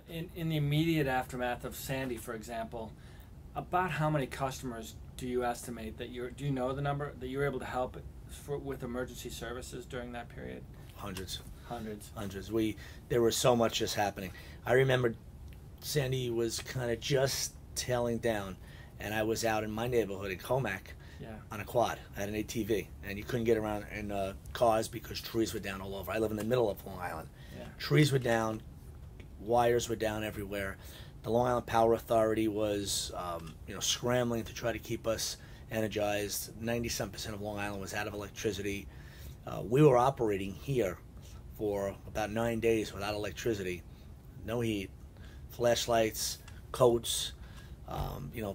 In the immediate aftermath of Sandy, for example, about how many customers do you estimate that do you know the number that you were able to help with emergency services during that period? Hundreds. Hundreds. Hundreds. There was so much just happening. I remember Sandy was kind of just tailing down, and I was out in my neighborhood in Comac, Yeah. on a quad. I had an ATV, and you couldn't get around in cars because trees were down all over. I live in the middle of Long Island. Yeah. Trees were down, wires were down everywhere. The Long Island Power Authority was, scrambling to try to keep us energized. 90-some% of Long Island was out of electricity. We were operating here for about 9 days without electricity, no heat, flashlights, coats.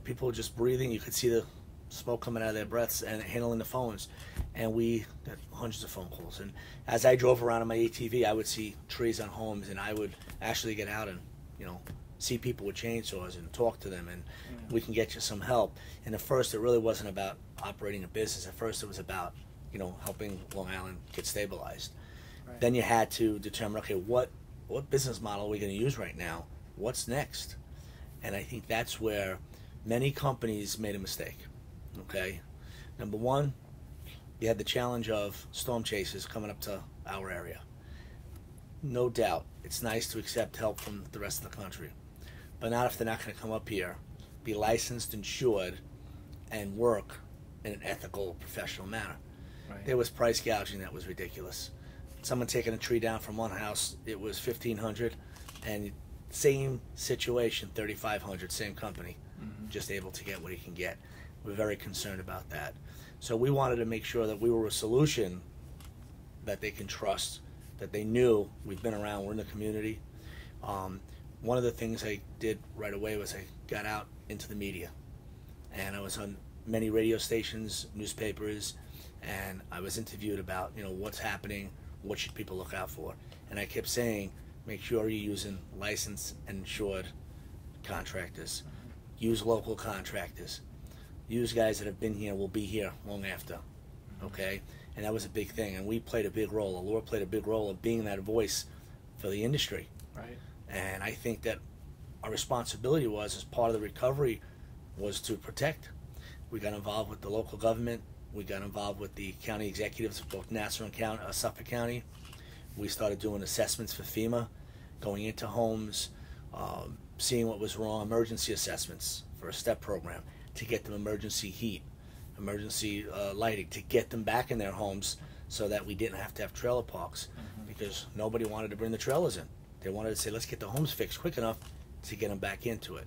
People just breathing. You could see the smoke coming out of their breaths and handling the phones. And we got hundreds of phone calls. And as I drove around on my ATV, I would see trees on homes, and I would actually get out and, see people with chainsaws and talk to them, and we can get you some help. And at first, it really wasn't about operating a business. At first, it was about, helping Long Island get stabilized. Right. Then you had to determine, okay, what business model are we going to use right now? What's next? And I think that's where many companies made a mistake. Okay, number one, you had the challenge of storm chasers coming up to our area. No doubt, it's nice to accept help from the rest of the country, but not if they're not going to come up here, be licensed, insured, and work in an ethical, professional manner. Right. There was price gouging that was ridiculous. Someone taking a tree down from one house, it was $1,500, and same situation, $3,500, same company, just able to get what he can get. We're very concerned about that. So we wanted to make sure that we were a solution that they can trust, that they knew we've been around, we're in the community. One of the things I did right away was I got out into the media, and I was on many radio stations, newspapers, and I was interviewed about what's happening, what should people look out for, and I kept saying, make sure you're using licensed and insured contractors, use local contractors, use guys that have been here, will be here long after, okay? And that was a big thing, and we played a big role. Alure played a big role of being that voice for the industry. Right. And I think that our responsibility was, as part of the recovery, was to protect. We got involved with the local government. We got involved with the county executives of both Nassau and Suffolk County. We started doing assessments for FEMA, going into homes, seeing what was wrong, emergency assessments for a STEP program to get them emergency heat, emergency lighting, to get them back in their homes so that we didn't have to have trailer parks, because nobody wanted to bring the trailers in. They wanted to say, let's get the homes fixed quick enough to get them back into it.